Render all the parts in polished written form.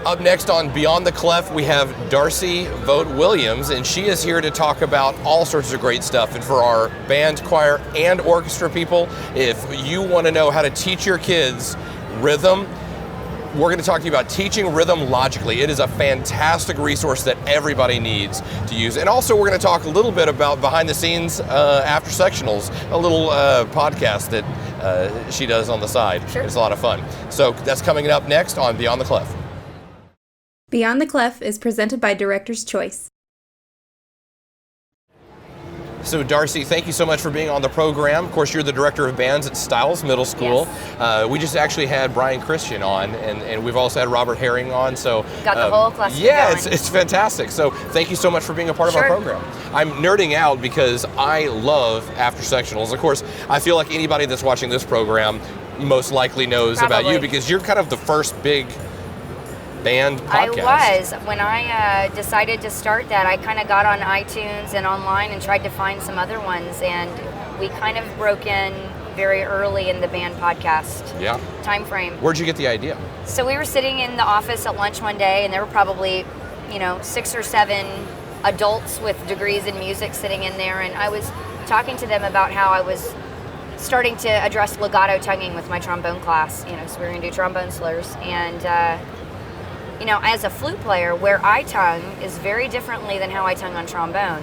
Up next on Beyond the Clef, we have Darcy Vogt Williams, and she is here to talk about all sorts of great stuff. And for our band, choir, and orchestra people, if you want to know how to teach your kids rhythm, we're going to talk to you about teaching rhythm logically. It is a fantastic resource that everybody needs to use. And also we're going to talk a little bit about behind the scenes After Sectionals, a little podcast that she does on the side. Sure. It's a lot of fun. So that's coming up next on Beyond the Clef. Beyond the Clef is presented by Director's Choice. So Darcy, thank you so much for being on the program. Of course, you're the director of bands at Stiles Middle School. Yes. We just actually had Brian Christian on, and we've also had Robert Herring on. So got the whole cluster yeah, going. it's fantastic. So thank you so much for being a part of our program. I'm nerding out because I love After Sectionals. Of course, I feel like anybody that's watching this program most likely knows about you because you're kind of the first big band podcast. I was. When I decided to start that, I kind of got on iTunes and online and tried to find some other ones, and we kind of broke in very early in the band podcast time frame. Where'd you get the idea? So we were sitting in the office at lunch one day, and there were probably, 6 or 7 adults with degrees in music sitting in there, and I was talking to them about how I was starting to address legato tonguing with my trombone class, so we were going to do trombone slurs, and as a flute player, where I tongue is very differently than how I tongue on trombone.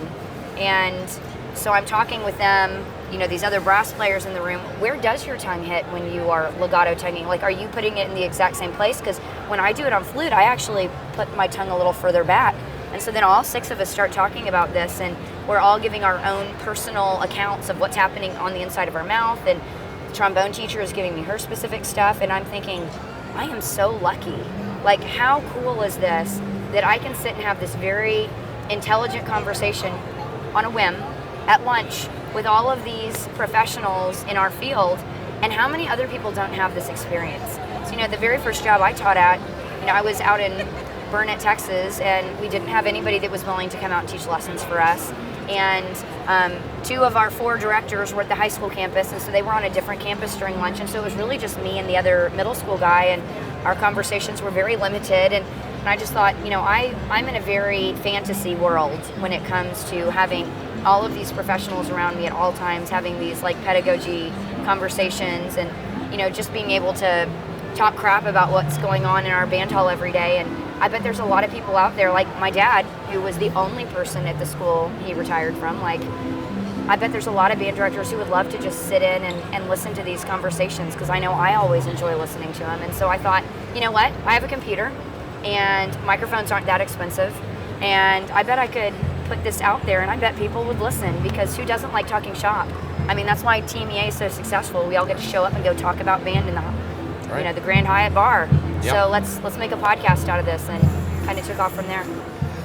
And so I'm talking with them, these other brass players in the room, where does your tongue hit when you are legato tonguing? Like, are you putting it in the exact same place? Because when I do it on flute, I actually put my tongue a little further back. And so then all 6 of us start talking about this, and we're all giving our own personal accounts of what's happening on the inside of our mouth. And the trombone teacher is giving me her specific stuff, and I'm thinking, I am so lucky. Like, how cool is this that I can sit and have this very intelligent conversation on a whim at lunch with all of these professionals in our field, and how many other people don't have this experience? So, the very first job I taught at, I was out in Burnett, Texas, and we didn't have anybody that was willing to come out and teach lessons for us. And 2 of our 4 directors were at the high school campus, and so they were on a different campus during lunch, and so it was really just me and the other middle school guy, and our conversations were very limited, and I just thought, I'm in a very fantasy world when it comes to having all of these professionals around me at all times, having these pedagogy conversations, and just being able to talk crap about what's going on in our band hall every day. And I bet there's a lot of people out there, like my dad, who was the only person at the school he retired from. I bet there's a lot of band directors who would love to just sit in and listen to these conversations, because I know I always enjoy listening to them. And so I thought, you know what? I have a computer, and microphones aren't that expensive, and I bet I could put this out there, and I bet people would listen, because who doesn't like talking shop? I mean, that's why Team EA is so successful. We all get to show up and go talk about band in the Grand Hyatt bar. Yep. So let's make a podcast out of this, and kind of took off from there.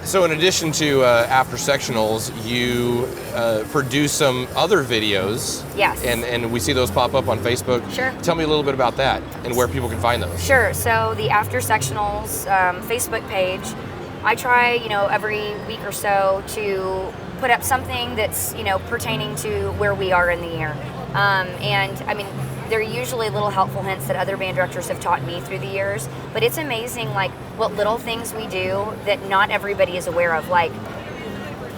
So in addition to After Sectionals, you produce some other videos. Yes. And we see those pop up on Facebook. Sure. Tell me a little bit about that and where people can find those. Sure. So the After Sectionals Facebook page, I try, every week or so to put up something that's, pertaining to where we are in the year. And I mean, they're usually little helpful hints that other band directors have taught me through the years, but it's amazing what little things we do that not everybody is aware of. I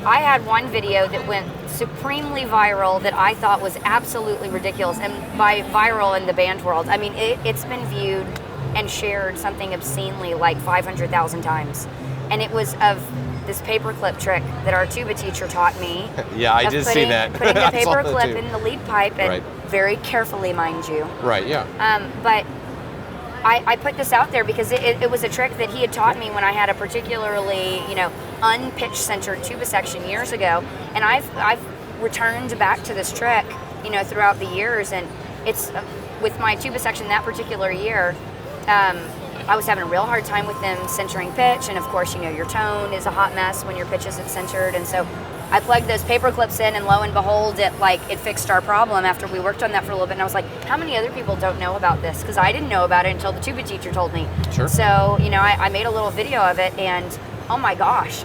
had one video that went supremely viral that I thought was absolutely ridiculous, and by viral in the band world, I mean it's been viewed and shared something obscenely 500,000 times, and it was of this paperclip trick that our tuba teacher taught me. Yeah, I did see that. Putting the paperclip in the lead pipe, and very carefully, mind you. Right, yeah. But I put this out there because it was a trick that he had taught me when I had a particularly, unpitch-centered tuba section years ago, and I've returned back to this trick, throughout the years, and it's with my tuba section that particular year. I was having a real hard time with them centering pitch, and of course, your tone is a hot mess when your pitch isn't centered, and so I plugged those paper clips in, and lo and behold, it fixed our problem after we worked on that for a little bit. And I was like, how many other people don't know about this? Because I didn't know about it until the tuba teacher told me. Sure. So, I made a little video of it, and oh my gosh,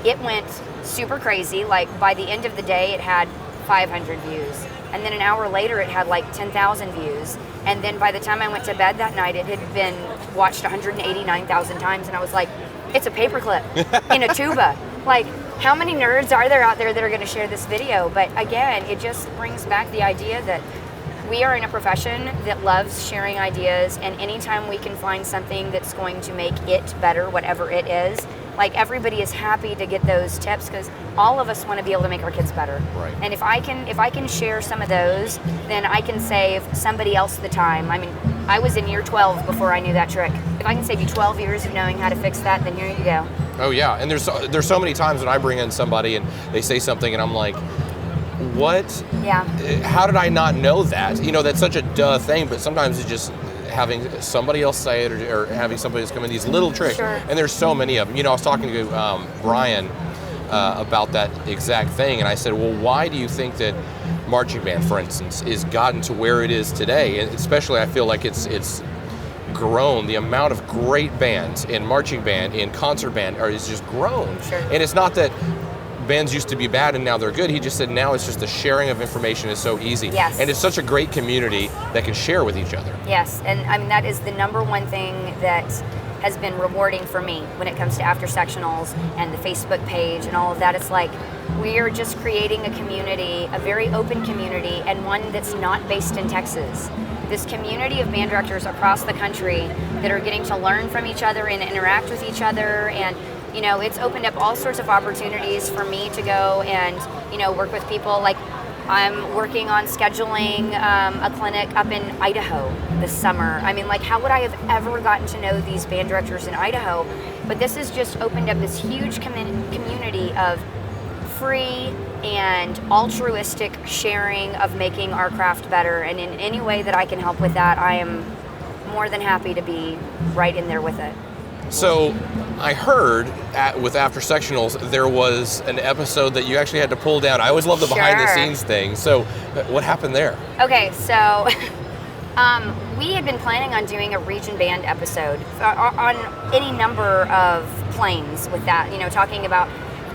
it went super crazy. By the end of the day, it had 500 views. And then an hour later, it had like 10,000 views. And then by the time I went to bed that night, it had been watched 189,000 times. And I was like, it's a paperclip in a tuba. Like, how many nerds are there out there that are going to share this video? But again, it just brings back the idea that we are in a profession that loves sharing ideas, and anytime we can find something that's going to make it better, whatever it is, like, everybody is happy to get those tips, because all of us want to be able to make our kids better. Right. And if I can share some of those, then I can save somebody else the time. I mean, I was in year 12 before I knew that trick. If I can save you 12 years of knowing how to fix that, then here you go. Oh yeah, and there's so many times when I bring in somebody and they say something and I'm like, what? Yeah. How did I not know that? You know, that's such a duh thing, but sometimes it's just having somebody else say it, or having somebody else come in, these little tricks. Sure. And there's so many of them. You know, I was talking to Brian about that exact thing, and I said, well, why do you think that marching band, for instance, is gotten to where it is today? And especially, I feel like it's grown. The amount of great bands in marching band, in concert band, is just grown. Sure. And it's not that bands used to be bad and now they're good. He just said now it's just the sharing of information is so easy. Yes. And it's such a great community that can share with each other. Yes, and I mean, that is the number one thing that has been rewarding for me when it comes to After Sectionals and the Facebook page and all of that. It's like, we are just creating a community, a very open community, and one that's not based in Texas. This community of band directors across the country that are getting to learn from each other and interact with each other, and you know, it's opened up all sorts of opportunities for me to go and, you know, work with people. Like, I'm working on scheduling a clinic up in Idaho this summer. I mean, like, how would I have ever gotten to know these band directors in Idaho? But this has just opened up this huge community of free and altruistic sharing of making our craft better. And in any way that I can help with that, I am more than happy to be right in there with it. So I heard with After Sectionals, there was an episode that you actually had to pull down. I always love the behind the scenes thing. So what happened there? Okay, so we had been planning on doing a region band episode on any number of planes with that, you know, talking about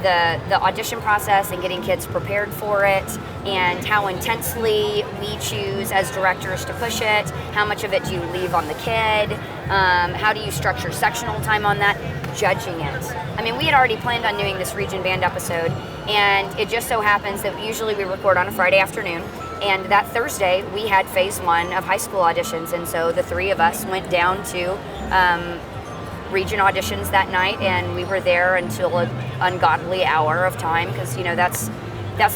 the audition process and getting kids prepared for it, and how intensely we choose as directors to push it, how much of it do you leave on the kid, how do you structure sectional time on that, judging it. I mean, we had already planned on doing this region band episode, and it just so happens that usually we record on a Friday afternoon, and that Thursday we had phase 1 of high school auditions, and so the three of us went down to region auditions that night, and we were there until an ungodly hour of time, because, you know, that's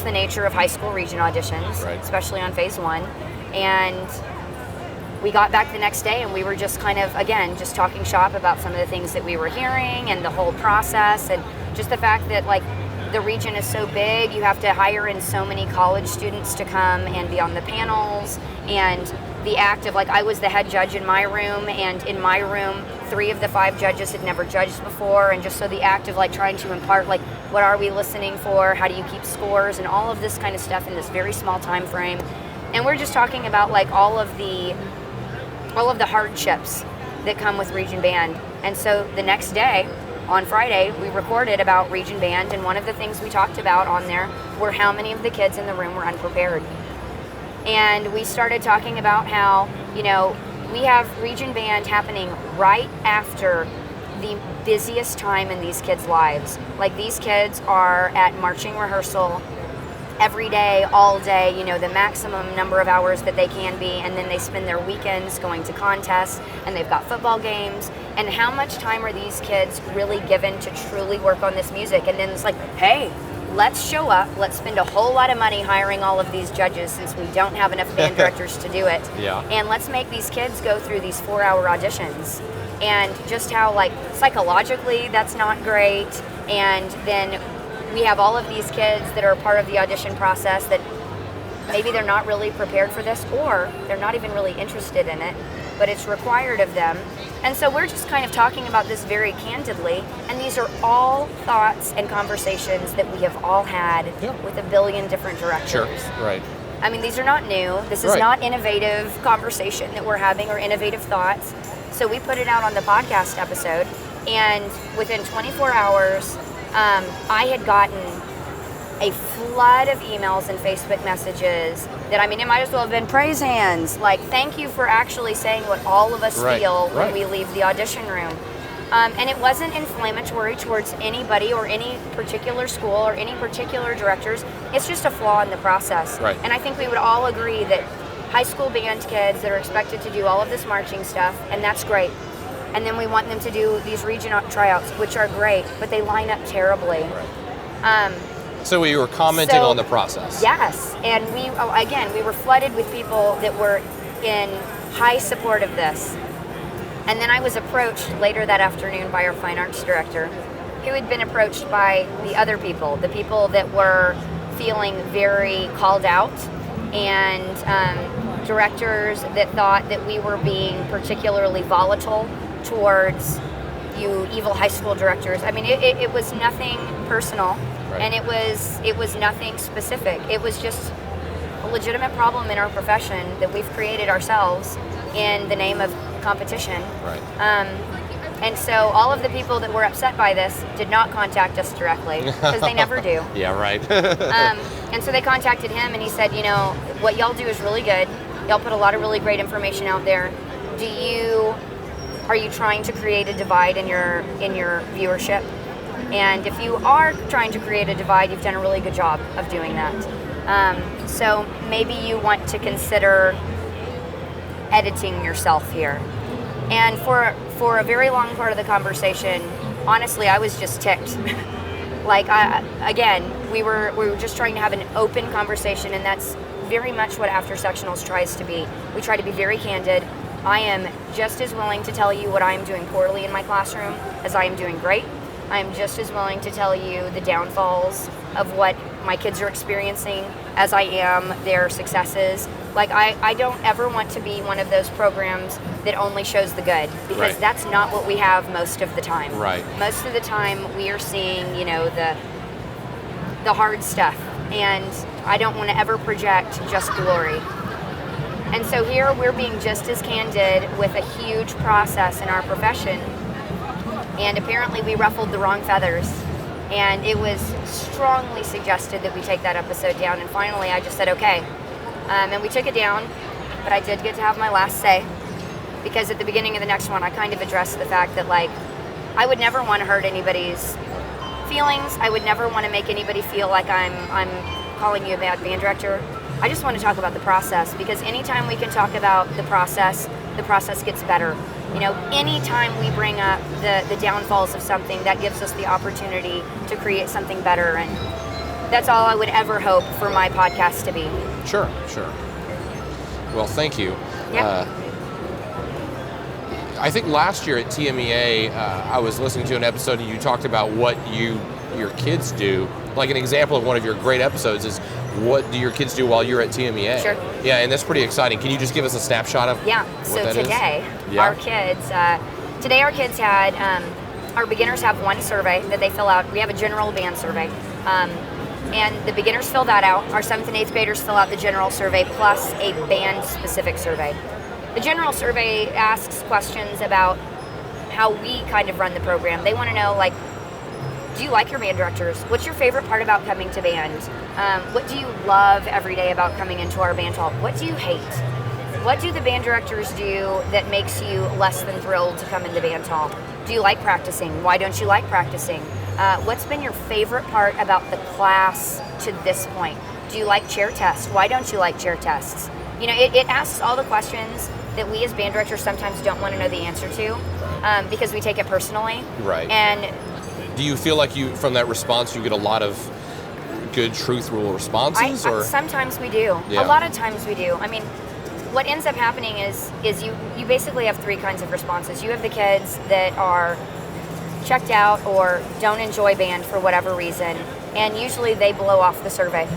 the nature of high school region auditions, right, especially on phase 1. And we got back the next day, and we were just kind of, again, just talking shop about some of the things that we were hearing and the whole process, and just the fact that, like, the region is so big, you have to hire in so many college students to come and be on the panels, and the act of, like, I was the head judge in my room, and in my room 3 of the 5 judges had never judged before, and just so the act of, like, trying to impart, like, what are we listening for, how do you keep scores, and all of this kind of stuff in this very small time frame. And we're just talking about, like, all of the hardships that come with region band. And so the next day, on Friday, we recorded about region band, and one of the things we talked about on there were how many of the kids in the room were unprepared. And we started talking about how, you know, we have region band happening right after the busiest time in these kids' lives. Like, these kids are at marching rehearsal every day, all day, you know, the maximum number of hours that they can be, and then they spend their weekends going to contests, and they've got football games. And how much time are these kids really given to truly work on this music? And then it's like, hey, let's show up, let's spend a whole lot of money hiring all of these judges, since we don't have enough band directors to do it. Yeah. And let's make these kids go through these 4-hour auditions. And just how, like, psychologically that's not great. And then we have all of these kids that are part of the audition process that maybe they're not really prepared for this, or they're not even really interested in it, but it's required of them. And so we're just kind of talking about this very candidly, and these are all thoughts and conversations that we have all had with a billion different directors. Sure, right. I mean, these are not new. This is not innovative conversation that we're having, or innovative thoughts. So we put it out on the podcast episode, and within 24 hours, I had gotten a flood of emails and Facebook messages that, I mean, it might as well have been praise hands. Like, thank you for actually saying what all of us feel when we leave the audition room. And it wasn't inflammatory towards anybody or any particular school or any particular directors. It's just a flaw in the process. Right. And I think we would all agree that high school band kids that are expected to do all of this marching stuff, and that's great. And then we want them to do these regional tryouts, which are great, but they line up terribly. Right. So we were commenting on the process. Yes, and we were flooded with people that were in high support of this. And then I was approached later that afternoon by our fine arts director, who had been approached by the other people, the people that were feeling very called out, and directors that thought that we were being particularly volatile towards you evil high school directors. I mean, it was nothing personal. Right. And it was nothing specific. It was just a legitimate problem in our profession that we've created ourselves in the name of competition. Right. And so all of the people that were upset by this did not contact us directly, because they never do. Yeah, right. And so they contacted him, and he said, you know, what y'all do is really good. Y'all put a lot of really great information out there. Are you trying to create a divide in your viewership? And if you are trying to create a divide, you've done a really good job of doing that. So maybe you want to consider editing yourself here. And for a very long part of the conversation, honestly, I was just ticked. Like, we were just trying to have an open conversation, and that's very much what After Sectionals tries to be. We try to be very candid. I am just as willing to tell you what I am doing poorly in my classroom as I am doing great. I am just as willing to tell you the downfalls of what my kids are experiencing as I am their successes. Like, I don't ever want to be one of those programs that only shows the good, because that's not what we have most of the time. Right. Most of the time we are seeing, you know, the hard stuff, and I don't want to ever project just glory. And so here we're being just as candid with a huge process in our profession, and apparently we ruffled the wrong feathers, and it was strongly suggested that we take that episode down, and finally I just said okay. And we took it down, but I did get to have my last say, because at the beginning of the next one I kind of addressed the fact that, like, I would never want to hurt anybody's feelings. I would never want to make anybody feel like I'm calling you a bad band director. I just want to talk about the process, because anytime we can talk about the process gets better. You know, anytime we bring up the downfalls of something, that gives us the opportunity to create something better, and that's all I would ever hope for my podcast to be. Sure. Well, thank you. Yeah. I think last year at TMEA, I was listening to an episode and you talked about what your kids do. Like, an example of one of your great episodes is, what do your kids do while you're at TMEA? Sure. Yeah, and that's pretty exciting. Can you just give us a snapshot of So what that today, is? our kids had, our beginners have one survey that they fill out. We have a general band survey. And the beginners fill that out. Our 7th and 8th graders fill out the general survey plus a band-specific survey. The general survey asks questions about how we kind of run the program. They want to know, like, do you like your band directors? What's your favorite part about coming to band? What do you love every day about coming into our band hall? What do you hate? What do the band directors do that makes you less than thrilled to come into band hall? Do you like practicing? Why don't you like practicing? What's been your favorite part about the class to this point? Do you like chair tests? Why don't you like chair tests? You know, it asks all the questions that we as band directors sometimes don't want to know the answer to, because we take it personally. Right. And do you feel like from that response you get a lot of good, truthful responses? Or sometimes we do. Yeah. A lot of times we do. I mean, what ends up happening is you basically have 3 kinds of responses. You have the kids that are checked out or don't enjoy band for whatever reason, and usually they blow off the survey.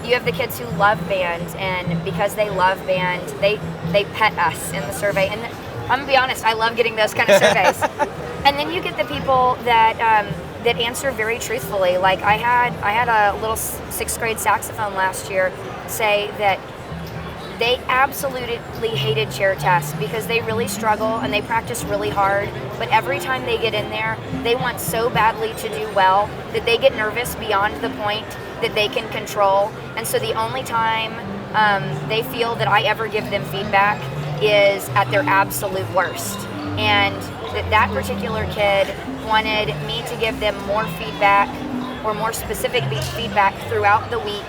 You have the kids who love band, and because they love band, they pet us in the survey. And I'm gonna be honest, I love getting those kind of surveys. And then you get the people that answer very truthfully. Like, I had a little 6th grade saxophone last year say that They absolutely hated chair tests because they really struggle and they practice really hard. But every time they get in there, they want so badly to do well that they get nervous beyond the point that they can control. And so the only time they feel that I ever give them feedback is at their absolute worst. And that particular kid wanted me to give them more feedback or more specific feedback throughout the week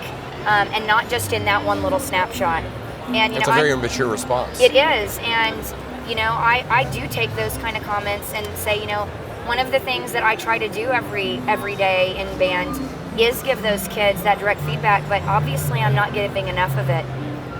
and not just in that one little snapshot. And It's a very mature response. It is, and I do take those kind of comments and say, one of the things that I try to do every day in band is give those kids that direct feedback, but obviously I'm not giving enough of it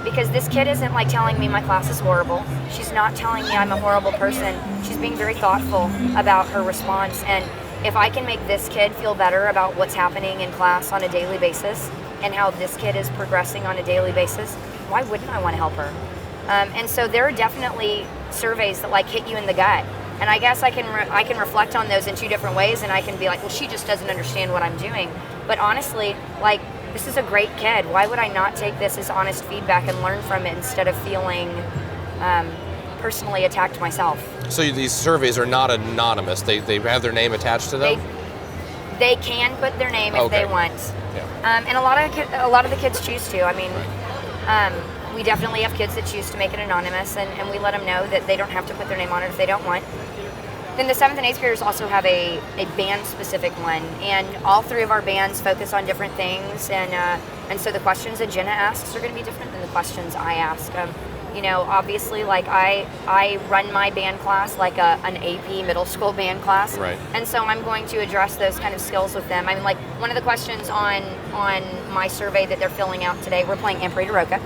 because this kid isn't like telling me my class is horrible. She's not telling me I'm a horrible person. She's being very thoughtful about her response, and if I can make this kid feel better about what's happening in class on a daily basis and how this kid is progressing on a daily basis, why wouldn't I want to help her? And so there are definitely surveys that hit you in the gut. And I guess I can reflect on those in two different ways, and I can be like, well, she just doesn't understand what I'm doing. But honestly, this is a great kid. Why would I not take this as honest feedback and learn from it instead of feeling personally attacked myself? So these surveys are not anonymous. They have their name attached to them? They can put their name if they want. Yeah. And a lot of the kids choose to. I mean, we definitely have kids that choose to make it anonymous, and we let them know that they don't have to put their name on it if they don't want. Then the 7th and 8th graders also have a band-specific one, and all 3 of our bands focus on different things, and so the questions that Jenna asks are going to be different than the questions I ask. Obviously, I run my band class like an AP middle school band class, right? And so I'm going to address those kind of skills with them. I mean, one of the questions on my survey that they're filling out today, we're playing Amprita Roca.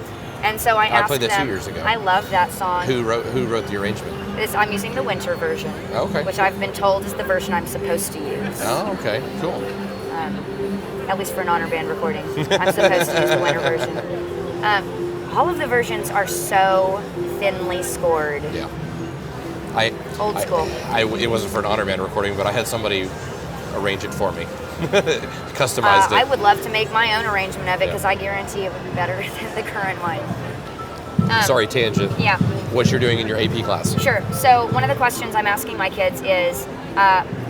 And so I asked them. I played that 2 years ago. I love that song. Who wrote the arrangement? I'm using the winter version. Okay. Which I've been told is the version I'm supposed to use. Oh, okay, cool. At least for an honor band recording, I'm supposed to use the winter version. All of the versions are so thinly scored. Yeah. Old school. It wasn't for an honor band recording, but I had somebody arrange it for me. Customized it. I would love to make my own arrangement of it because I guarantee it would be better than the current one. Sorry, tangent. Yeah. What you're doing in your AP class. Sure. So one of the questions I'm asking my kids is,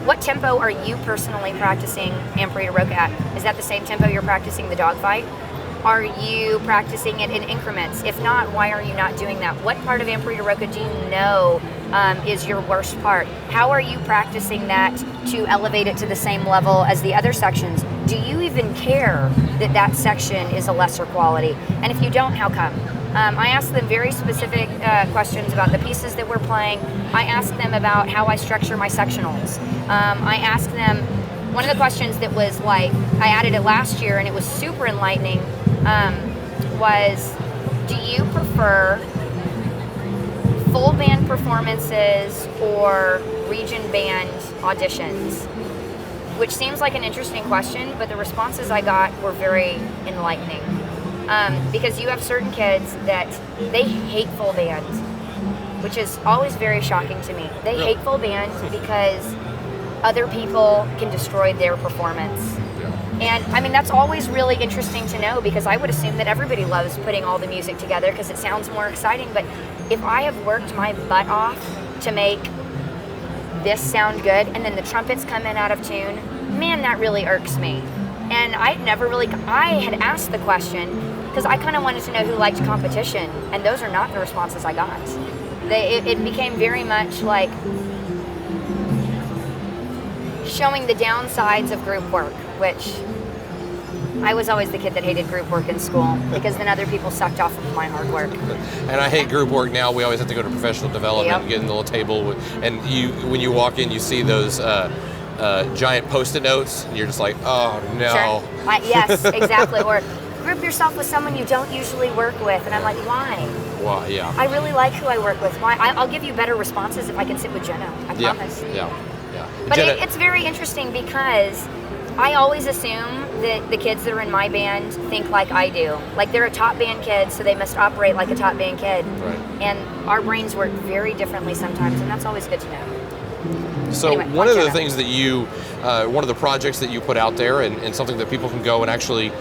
what tempo are you personally practicing Amprita Roca at? Is that the same tempo you're practicing the dogfight? Are you practicing it in increments? If not, why are you not doing that? What part of Amprita Roca do you know is your worst part? How are you practicing that to elevate it to the same level as the other sections? Do you even care that section is a lesser quality? And if you don't, how come? I asked them very specific questions about the pieces that we're playing. I asked them about how I structure my sectionals. I asked them, one of the questions that was I added it last year and it was super enlightening, was, do you prefer full band performances or region band auditions? Which seems like an interesting question, but the responses I got were very enlightening. Because you have certain kids that they hate full band, which is always very shocking to me. They hate full band because other people can destroy their performance. And I mean, that's always really interesting to know because I would assume that everybody loves putting all the music together because it sounds more exciting. But if I have worked my butt off to make this sound good and then the trumpets come in out of tune, man, that really irks me. And I had asked the question because I kind of wanted to know who liked competition, and those are not the responses I got. It became very much like showing the downsides of group work, which I was always the kid that hated group work in school because then other people sucked off of my hard work. And I hate group work now. We always have to go to professional development and get in the little table. And when you walk in, you see those giant Post-it notes, and you're just like, oh, no. Sure. Yes, exactly. Or group yourself with someone you don't usually work with. And I'm like, why? Well, yeah. I really like who I work with. Why? I'll give you better responses if I can sit with Jenna. I promise. Yeah. But it's very interesting because I always assume that the kids that are in my band think like I do. Like they're a top band kid, so they must operate like a top band kid. Right. And our brains work very differently sometimes, and that's always good to know. So anyway, one of the things that one of the projects that you put out there and something that people can go and actually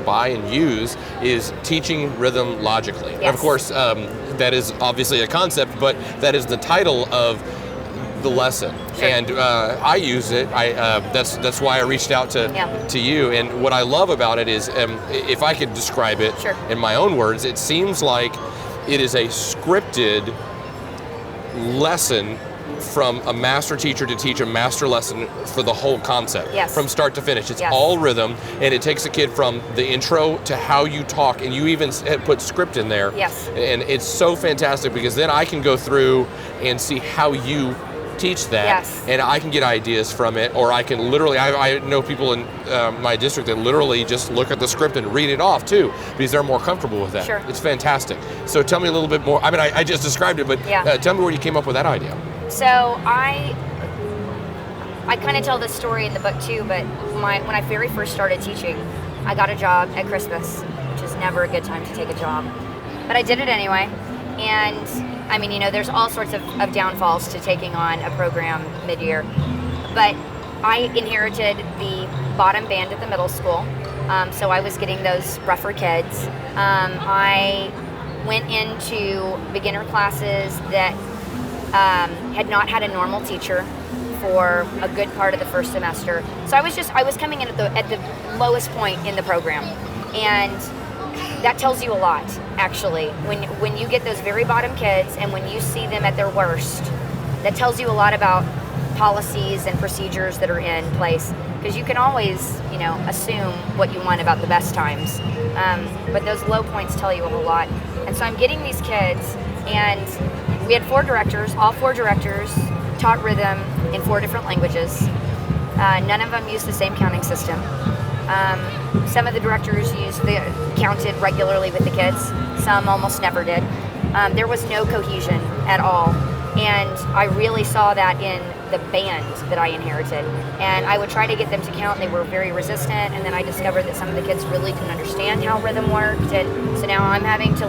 by and use is teaching rhythm logically. Yes. And of course, that is obviously a concept, but that is the title of the lesson. Sure. And I use it. That's why I reached out to you. And what I love about it is, if I could describe it Sure. in my own words, it seems like it is a scripted lesson from a master teacher to teach a master lesson for the whole concept, yes. from start to finish. It's yes. all rhythm, and it takes a kid from the intro to how you talk, and you even put script in there. Yes. And it's so fantastic because then I can go through and see how you teach that, yes. and I can get ideas from it, or I can literally, I know people in my district that literally just look at the script and read it off too, because they're more comfortable with that. Sure. It's fantastic. So tell me a little bit more. I mean, I just described it, but tell me where you came up with that idea. So I kind of tell this story in the book too, but when I very first started teaching, I got a job at Christmas, which is never a good time to take a job, but I did it anyway. And I mean, there's all sorts of downfalls to taking on a program mid-year, but I inherited the bottom band at the middle school, so I was getting those rougher kids. I went into beginner classes that had not had a normal teacher for a good part of the first semester. So I was coming in at the lowest point in the program, and that tells you a lot, actually. When you get those very bottom kids and when you see them at their worst, that tells you a lot about policies and procedures that are in place, because you can always, assume what you want about the best times. But those low points tell you a whole lot. And so I'm getting these kids, and we had 4 directors. All 4 directors taught rhythm in 4 different languages. None of them used the same counting system. Some of the directors counted regularly with the kids. Some almost never did. There was no cohesion at all. And I really saw that in the band that I inherited. And I would try to get them to count. They were very resistant. And then I discovered that some of the kids really didn't understand how rhythm worked. And so now I'm having to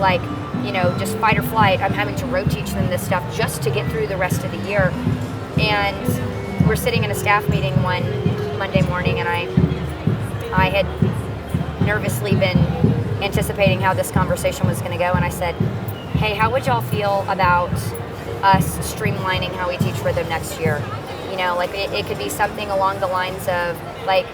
just fight or flight. I'm having to rote teach them this stuff just to get through the rest of the year. And we're sitting in a staff meeting one Monday morning, and I had nervously been anticipating how this conversation was going to go, and I said, hey, how would y'all feel about us streamlining how we teach rhythm next year? It could be something along the lines of, like,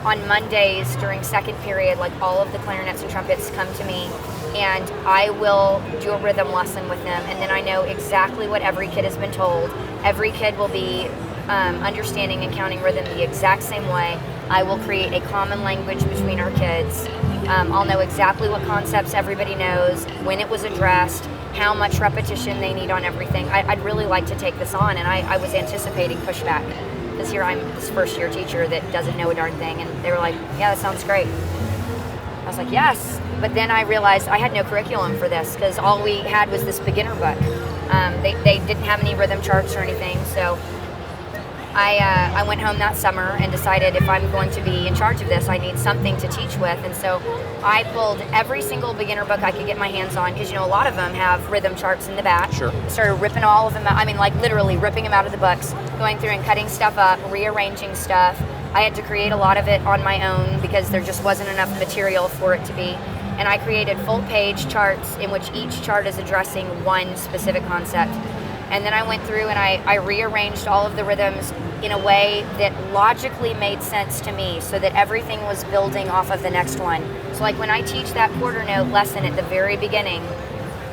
on Mondays during second period, like, all of the clarinets and trumpets come to me, and I will do a rhythm lesson with them, and then I know exactly what every kid has been told. Every kid will be understanding and counting rhythm the exact same way. I will create a common language between our kids. I'll know exactly what concepts everybody knows, when it was addressed, how much repetition they need on everything. I'd really like to take this on, and I was anticipating pushback, because here I'm this first-year teacher that doesn't know a darn thing, and they were like, yeah, that sounds great. I was like, yes. But then I realized I had no curriculum for this, because all we had was this beginner book. They didn't have any rhythm charts or anything, so I went home that summer and decided if I'm going to be in charge of this, I need something to teach with. And so I pulled every single beginner book I could get my hands on, because a lot of them have rhythm charts in the back. Sure. Started ripping all of them out. I mean, like, literally ripping them out of the books, going through and cutting stuff up, rearranging stuff. I had to create a lot of it on my own because there just wasn't enough material for it to be. And I created full-page charts in which each chart is addressing one specific concept. And then I went through and I rearranged all of the rhythms in a way that logically made sense to me, so that everything was building off of the next one. So, like, when I teach that quarter note lesson at the very beginning,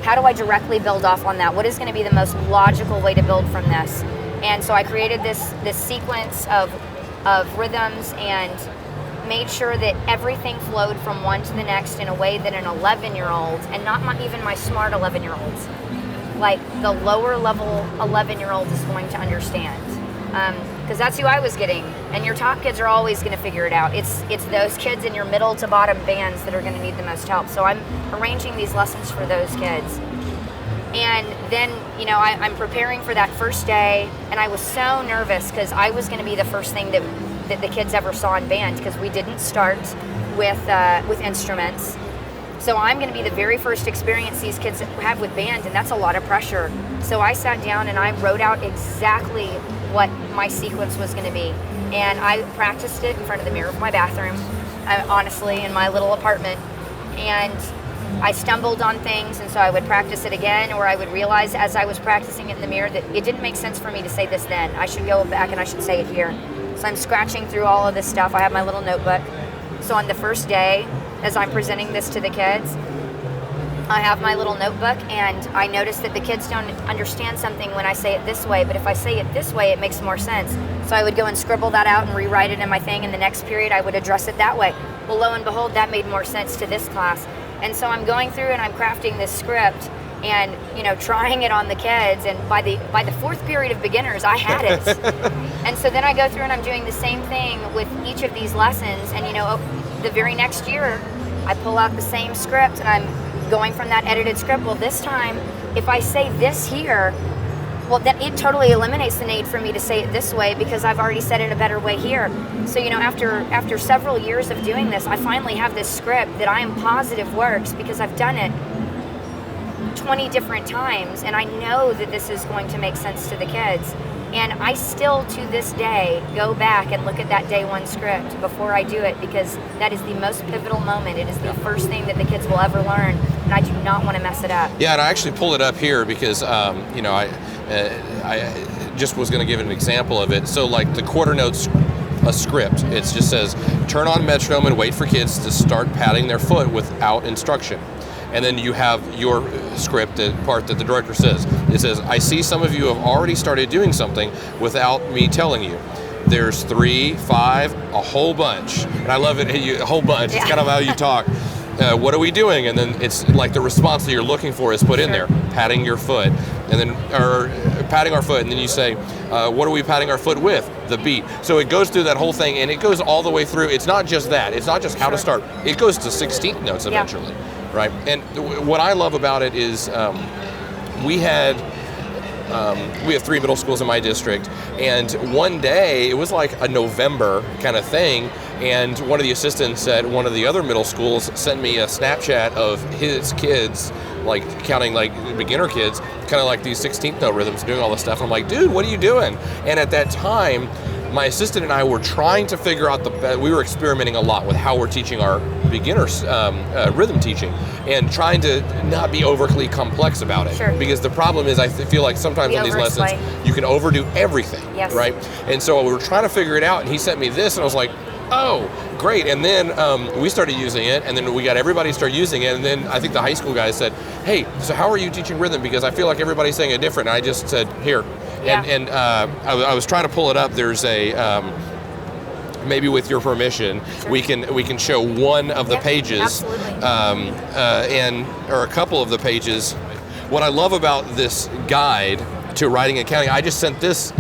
how do I directly build off on that? What is going to be the most logical way to build from this? And so I created this sequence of rhythms and made sure that everything flowed from one to the next in a way that an 11-year-old, and not even my smart 11-year-olds, like the lower level 11-year-old is going to understand. Because that's who I was getting. And your top kids are always going to figure it out. It's those kids in your middle to bottom bands that are going to need the most help. So I'm arranging these lessons for those kids. And then, I'm preparing for that first day, and I was so nervous because I was going to be the first thing that the kids ever saw in band, because we didn't start with instruments. So I'm going to be the very first experience these kids have with band, and that's a lot of pressure. So I sat down and I wrote out exactly what my sequence was going to be. And I practiced it in front of the mirror of my bathroom. honestly, in my little apartment. And I stumbled on things, and so I would practice it again, or I would realize as I was practicing it in the mirror that it didn't make sense for me to say this then. I should go back and I should say it here. So I'm scratching through all of this stuff. I have my little notebook. So on the first day, as I'm presenting this to the kids, I have my little notebook, and I notice that the kids don't understand something when I say it this way, but if I say it this way, it makes more sense. So I would go and scribble that out and rewrite it in my thing, and the next period I would address it that way. Well, lo and behold, that made more sense to this class. And so I'm going through and I'm crafting this script and, trying it on the kids, and by the fourth period of beginners, I had it. And so then I go through and I'm doing the same thing with each of these lessons, and the very next year, I pull out the same script and I'm going from that edited script. Well, this time, if I say this here, well, then it totally eliminates the need for me to say it this way because I've already said it a better way here. So, after several years of doing this, I finally have this script that I am positive works because I've done it 20 different times, and I know that this is going to make sense to the kids. And I still, to this day, go back and look at that day one script before I do it because that is the most pivotal moment. It is the first thing that the kids will ever learn, and I do not want to mess it up. Yeah, and I actually pulled it up here because, I just was going to give an example of it. So, like the quarter notes, a script, it just says, turn on metronome and wait for kids to start patting their foot without instruction. And then you have your script, the part that the director says. It says, I see some of you have already started doing something without me telling you. There's 3, 5, a whole bunch. And I love it, a whole bunch. Yeah. It's kind of how you talk. What are we doing? And then it's like the response that you're looking for is put in there, patting your foot. And then, or patting our foot. And then you say, what are we patting our foot with? The beat. So it goes through that whole thing, and it goes all the way through. It's not just that. It's not just how to start. It goes to 16th notes eventually. Yeah. Right, and what I love about it is we have 3 middle schools in my district, and one day it was like a November kind of thing, and one of the assistants at one of the other middle schools sent me a Snapchat of his kids, like counting like beginner kids, kind of like these 16th note rhythms, doing all this stuff. I'm like, dude, what are you doing? And at that time, my assistant and I were trying to figure out we were experimenting a lot with how we're teaching our beginners rhythm teaching, and trying to not be overly complex about it. Sure. Because the problem is I feel like sometimes on these lessons you can overdo everything, yes. Right? And so we were trying to figure it out, and he sent me this, and I was like, oh, great. And then we started using it, and then we got everybody to start using it, and then I think the high school guys said, hey, so how are you teaching rhythm? Because I feel like everybody's saying it different. And I just said, here. Yeah. And I was trying to pull it up. There's a maybe with your permission, sure. we can show one of the pages, or a couple of the pages. What I love about this guide to writing and counting, I just sent this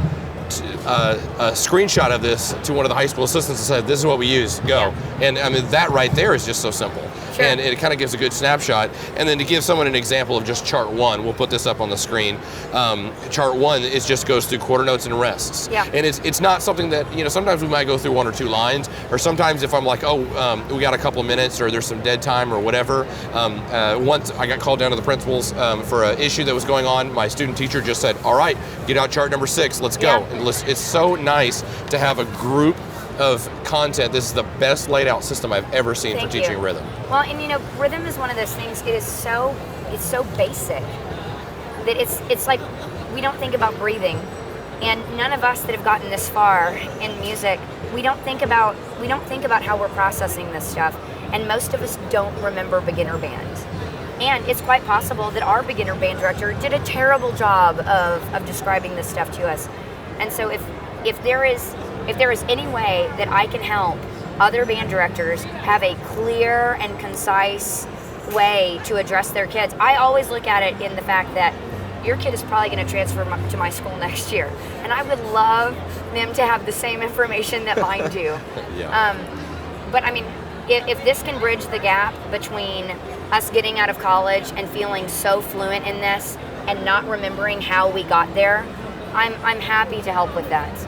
a screenshot of this to one of the high school assistants and said, this is what we use, go. Yeah. And I mean, that right there is just so simple. Sure. And it kind of gives a good snapshot. And then to give someone an example of just chart 1, we'll put this up on the screen. Chart 1 is just goes through quarter notes and rests. Yeah. And it's not something that, sometimes we might go through 1 or 2 lines, or sometimes if I'm like, we got a couple minutes or there's some dead time or whatever. Once I got called down to the principal's for an issue that was going on, my student teacher just said, all right, get out chart number 6, let's go. Yeah. And it's so nice to have a group of content. This is the best laid out system I've ever seen for teaching rhythm. Well, and rhythm is one of those things, it's so basic that it's like we don't think about breathing. And none of us that have gotten this far in music, we don't think about how we're processing this stuff. And most of us don't remember beginner band. And it's quite possible that our beginner band director did a terrible job of describing this stuff to us. And so if there is any way that I can help other band directors have a clear and concise way to address their kids, I always look at it in the fact that your kid is probably going to transfer to my school next year. And I would love them to have the same information that mine do. Yeah. But I mean, if this can bridge the gap between us getting out of college and feeling so fluent in this and not remembering how we got there, I'm happy to help with that.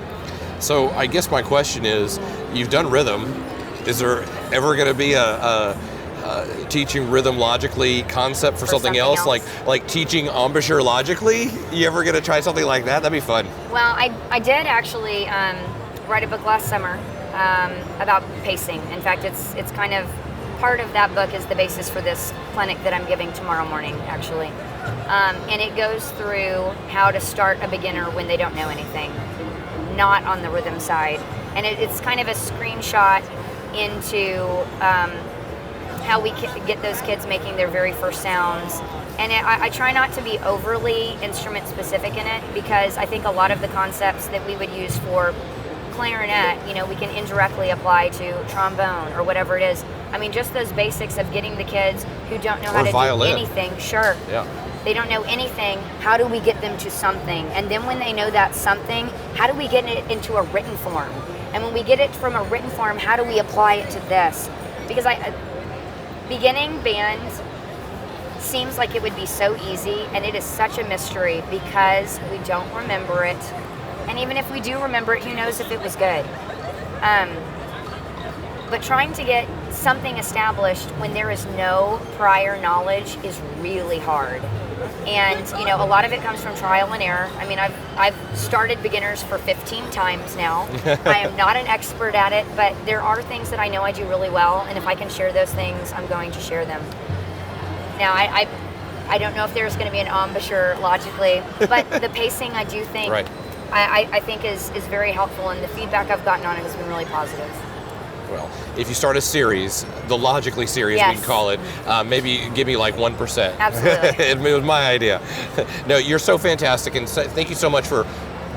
So I guess my question is, you've done rhythm. Is there ever going to be a teaching rhythm logically concept for something else? Like teaching embouchure logically? You ever going to try something like that? That'd be fun. Well, I did actually write a book last summer about pacing. In fact, it's kind of part of that book is the basis for this clinic that I'm giving tomorrow morning, actually. And it goes through how to start a beginner when they don't know anything, not on the rhythm side. And it's kind of a screenshot into how we get those kids making their very first sounds. And I try not to be overly instrument specific in it, because I think a lot of the concepts that we would use for clarinet, we can indirectly apply to trombone or whatever it is. I mean, just those basics of getting the kids who don't know how to do anything. Sure. Yeah. They don't know anything. How do we get them to something? And then when they know that something, how do we get it into a written form? And when we get it from a written form, how do we apply it to this? Because beginning band seems like it would be so easy, and it is such a mystery because we don't remember it. And even if we do remember it, who knows if it was good. But trying to get something established when there is no prior knowledge is really hard. And, a lot of it comes from trial and error. I mean, I've started beginners for 15 times now. I am not an expert at it, but there are things that I know I do really well, and if I can share those things, I'm going to share them. Now, I don't know if there's going to be an embouchure logically, but the pacing I do think right. I think is very helpful, and the feedback I've gotten on it has been really positive. Well, if you start a series, the Logically series, yes. we can call it, maybe give me like 1%. Absolutely. It was my idea. No, you're so fantastic, and thank you so much for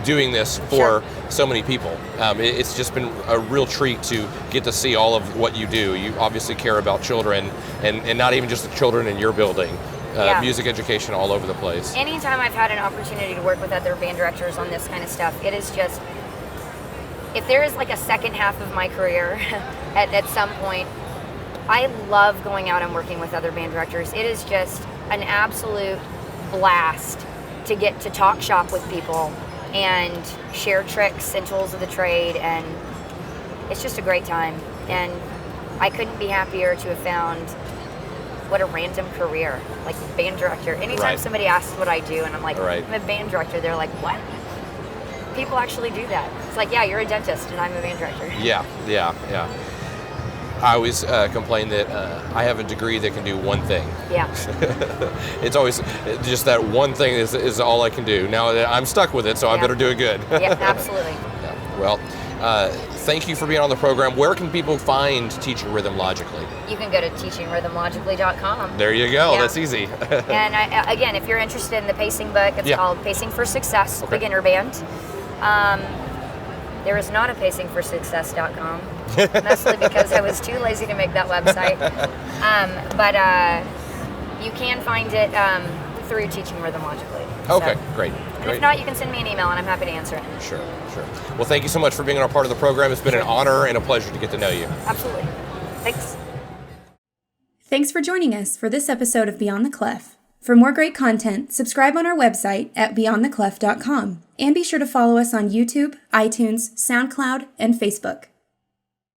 doing this for so many people. It's just been a real treat to get to see all of what you do. You obviously care about children, and not even just the children in your building. Music education all over the place. Anytime I've had an opportunity to work with other band directors on this kind of stuff, it is just, if there is like a second half of my career at some point, I love going out and working with other band directors. It is just an absolute blast to get to talk shop with people and share tricks and tools of the trade, and it's just a great time. And I couldn't be happier to have found what a random career, like band director. Anytime right. somebody asks what I do and I'm like, right. I'm a band director, they're like, what? People actually do that. It's like, yeah, you're a dentist and I'm a band director. Yeah. I always complain that I have a degree that can do one thing. Yeah. It's always just that one thing is all I can do. Now I'm stuck with it, so I better do it good. Yeah, absolutely. Yeah. Well, thank you for being on the program. Where can people find Teaching Rhythm Logically? You can go to teachingrhythmlogically.com. There you go. Yeah. That's easy. And again, if you're interested in the pacing book, it's called Pacing for Success, Beginner Band. There is not a pacingforsuccess.com, mostly because I was too lazy to make that website. But you can find it through Teaching Rhythm Logically. Okay, so, great. And if not, you can send me an email and I'm happy to answer it. Sure. Well, thank you so much for being a part of the program. It's been an honor and a pleasure to get to know you. Absolutely. Thanks. Thanks for joining us for this episode of Beyond the Clef. For more great content, subscribe on our website at beyondtheclef.com. And be sure to follow us on YouTube, iTunes, SoundCloud, and Facebook.